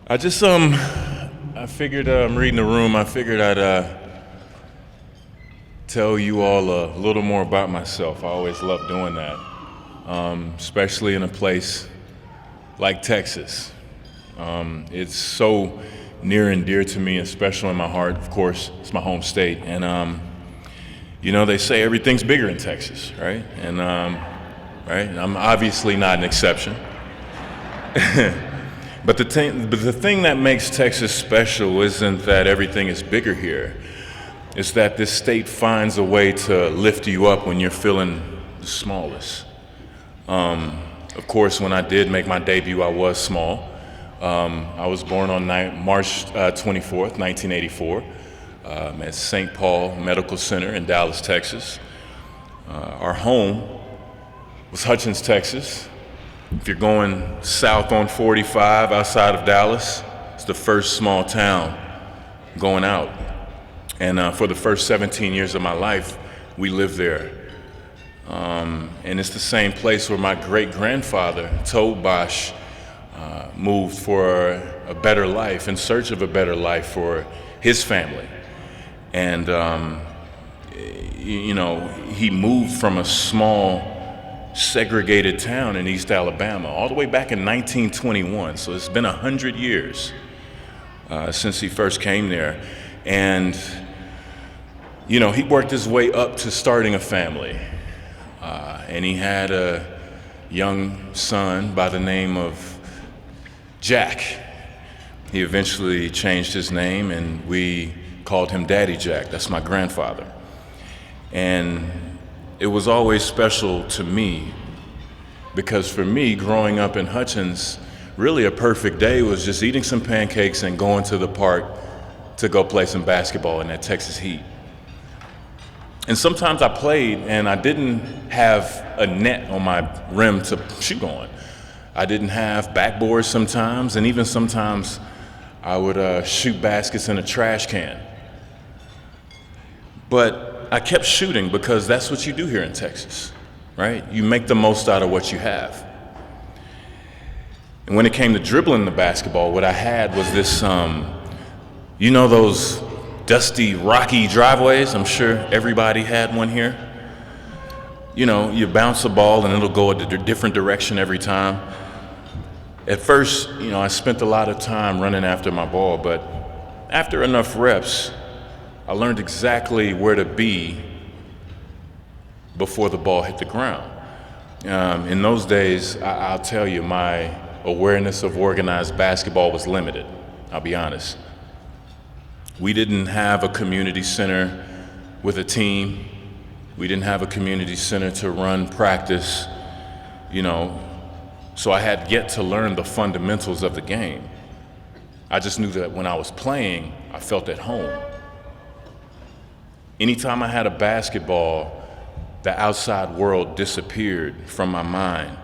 I figured, I'm reading the room, I figured I'd tell you all a little more about myself. I always love doing that, especially in a place like Texas. It's so near and dear to me, and special in my heart. Of course, it's my home state, and they say everything's bigger in Texas, right? And right, and I'm obviously not an exception. But the thing that makes Texas special isn't that everything is bigger here. It's that this state finds a way to lift you up when you're feeling the smallest. Of course, when I did make my debut, I was small. I was born on March 24th, 1984, at St. Paul Medical Center in Dallas, Texas. Our home was Hutchins, Texas. If you're going south on 45 outside of Dallas, it's the first small town going out. And for the first 17 years of my life, we lived there. And it's the same place where my great-grandfather, Bosh, moved for a better life, in search of a better life for his family. And, he moved from a small, segregated town in East Alabama, all the way back in 1921. So it's been 100 years since he first came there. And, he worked his way up to starting a family. And he had a young son by the name of Jack. He eventually changed his name, and we called him Daddy Jack. That's my grandfather. And it was always special to me because for me, growing up in Hutchins, really a perfect day was just eating some pancakes and going to the park to go play some basketball in that Texas heat. And sometimes I played and I didn't have a net on my rim to shoot on. I didn't have backboards sometimes, and even sometimes I would shoot baskets in a trash can. But I kept shooting because that's what you do here in Texas, right? You make the most out of what you have. And when it came to dribbling the basketball, what I had was this, those dusty, rocky driveways? I'm sure everybody had one here. You bounce a ball and it'll go a different direction every time. At first, I spent a lot of time running after my ball, but after enough reps, I learned exactly where to be before the ball hit the ground. In those days, I'll tell you, my awareness of organized basketball was limited, I'll be honest. We didn't have a community center with a team. We didn't have a community center to run practice, so I had yet to learn the fundamentals of the game. I just knew that when I was playing, I felt at home. Anytime I had a basketball, the outside world disappeared from my mind.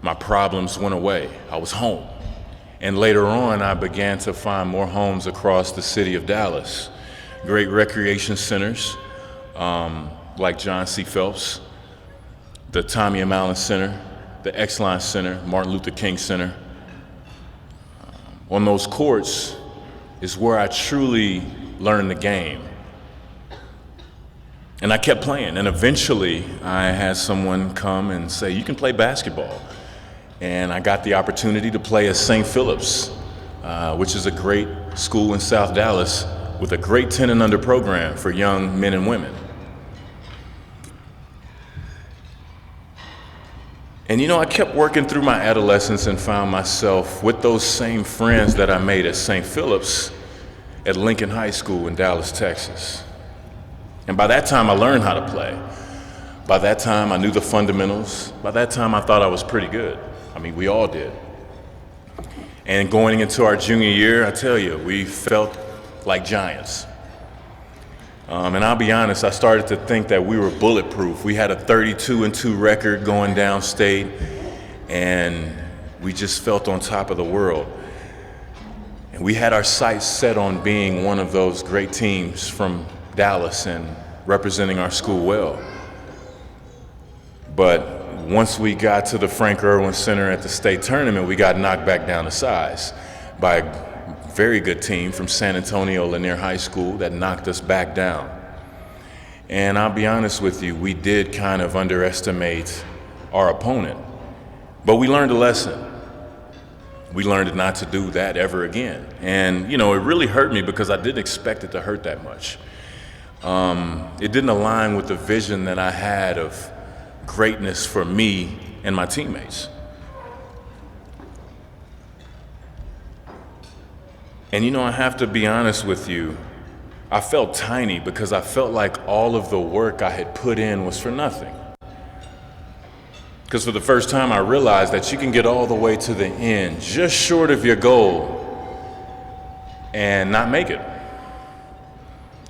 My problems went away. I was home. And later on, I began to find more homes across the city of Dallas. Great recreation centers, like John C. Phelps, the Tommy M. Allen Center, the X-Line Center, Martin Luther King Center. On those courts is where I truly learned the game. And I kept playing, and eventually I had someone come and say, you can play basketball. And I got the opportunity to play at St. Philip's, which is a great school in South Dallas with a great 10 and under program for young men and women. And I kept working through my adolescence and found myself with those same friends that I made at St. Philip's at Lincoln High School in Dallas, Texas. And by that time, I learned how to play. By that time, I knew the fundamentals. By that time, I thought I was pretty good. I mean, we all did. And going into our junior year, I tell you, we felt like giants. And I'll be honest, I started to think that we were bulletproof. We had a 32-2 record going downstate, and we just felt on top of the world. And we had our sights set on being one of those great teams from Dallas and representing our school well. But once we got to the Frank Irwin Center at the state tournament, we got knocked back down to size by a very good team from San Antonio Lanier High School that knocked us back down. And I'll be honest with you, we did kind of underestimate our opponent, but we learned a lesson. We learned not to do that ever again. And, it really hurt me because I didn't expect it to hurt that much. It didn't align with the vision that I had of greatness for me and my teammates. And, I have to be honest with you, I felt tiny because I felt like all of the work I had put in was for nothing. Because for the first time, I realized that you can get all the way to the end, just short of your goal, and not make it.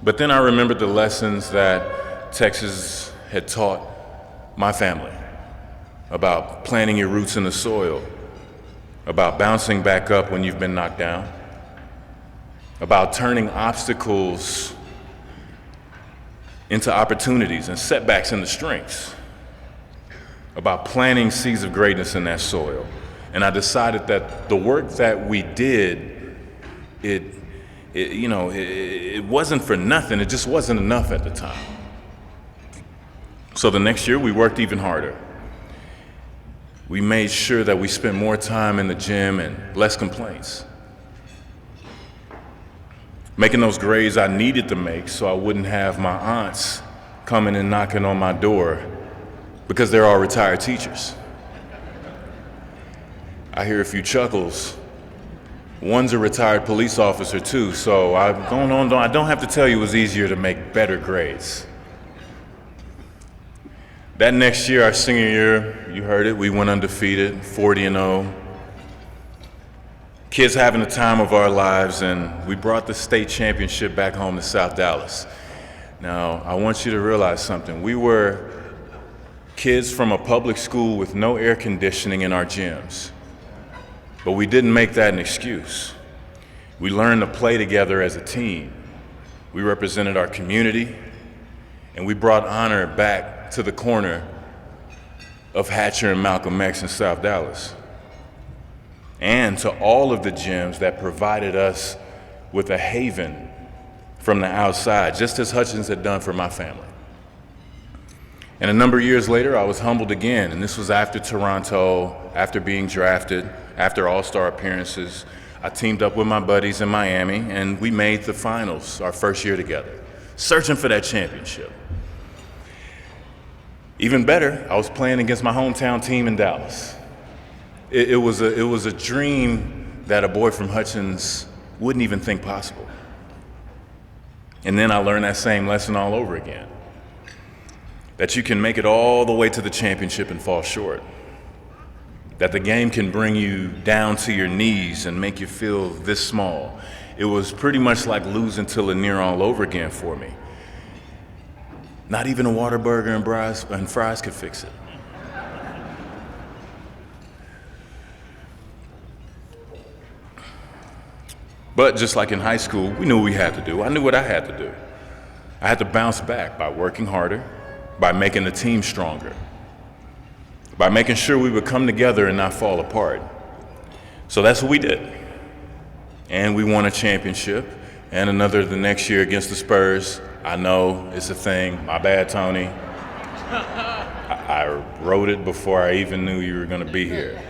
But then I remembered the lessons that Texas had taught my family about planting your roots in the soil, about bouncing back up when you've been knocked down, about turning obstacles into opportunities and setbacks into strengths, about planting seeds of greatness in that soil. And I decided that the work that we did, it wasn't for nothing. It just wasn't enough at the time. So the next year we worked even harder. We made sure that we spent more time in the gym and less complaints. Making those grades I needed to make so I wouldn't have my aunts coming and knocking on my door because they're all retired teachers. I hear a few chuckles. One's a retired police officer too, so I don't have to tell you it was easier to make better grades. That next year, our senior year, you heard it, we went undefeated, 40-0. Kids having the time of our lives, and we brought the state championship back home to South Dallas. Now, I want you to realize something. We were kids from a public school with no air conditioning in our gyms. But we didn't make that an excuse. We learned to play together as a team. We represented our community, and we brought honor back to the corner of Hatcher and Malcolm X in South Dallas. And to all of the gyms that provided us with a haven from the outside, just as Hutchins had done for my family. And a number of years later, I was humbled again, and this was after Toronto, after being drafted, after all-star appearances. I teamed up with my buddies in Miami, and we made the finals our first year together, searching for that championship. Even better, I was playing against my hometown team in Dallas. It was a dream that a boy from Hutchins wouldn't even think possible. And then I learned that same lesson all over again. That you can make it all the way to the championship and fall short. That the game can bring you down to your knees and make you feel this small. It was pretty much like losing to Lanier all over again for me. Not even a Whataburger and fries could fix it. But just like in high school, we knew what we had to do. I knew what I had to do. I had to bounce back by working harder, by making the team stronger, by making sure we would come together and not fall apart. So that's what we did. And we won a championship, and another the next year against the Spurs. I know, it's a thing. My bad, Tony. I wrote it before I even knew you were going to be here.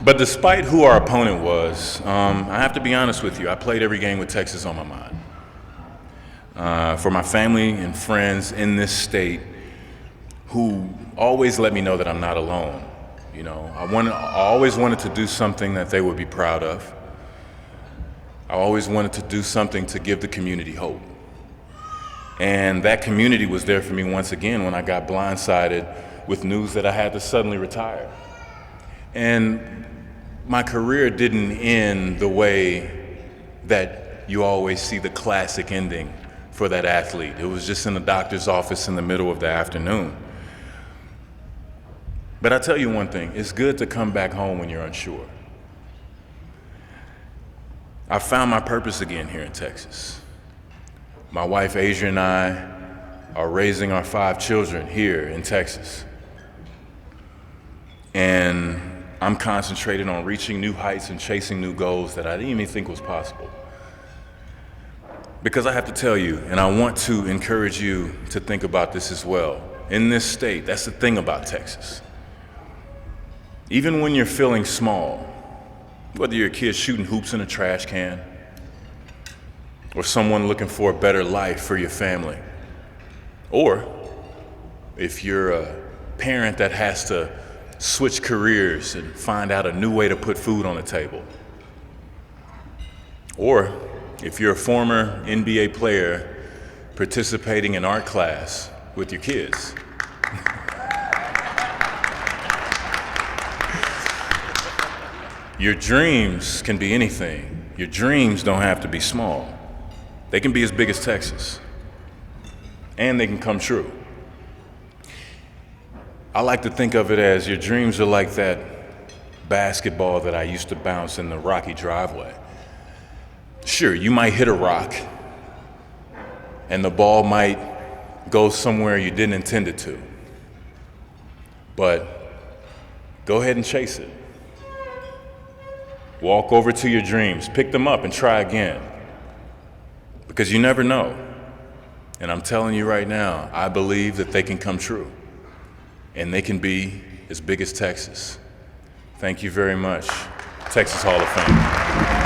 But despite who our opponent was, I have to be honest with you, I played every game with Texas on my mind. For my family and friends in this state who always let me know that I'm not alone. I always wanted to do something that they would be proud of. I always wanted to do something to give the community hope. And that community was there for me once again when I got blindsided with news that I had to suddenly retire. And my career didn't end the way that you always see the classic ending for that athlete. It was just in the doctor's office in the middle of the afternoon. But I tell you one thing, it's good to come back home when you're unsure. I found my purpose again here in Texas. My wife, Asia, and I are raising our 5 children here in Texas. And I'm concentrated on reaching new heights and chasing new goals that I didn't even think was possible. Because I have to tell you, and I want to encourage you to think about this as well. In this state, that's the thing about Texas. Even when you're feeling small, whether you're a kid shooting hoops in a trash can, or someone looking for a better life for your family, or if you're a parent that has to switch careers and find out a new way to put food on the table, or if you're a former NBA player participating in art class with your kids. Your dreams can be anything. Your dreams don't have to be small. They can be as big as Texas, and they can come true. I like to think of it as your dreams are like that basketball that I used to bounce in the rocky driveway. Sure, you might hit a rock, and the ball might go somewhere you didn't intend it to. But go ahead and chase it. Walk over to your dreams, pick them up, and try again. Because you never know. And I'm telling you right now, I believe that they can come true. And they can be as big as Texas. Thank you very much, Texas Hall of Fame.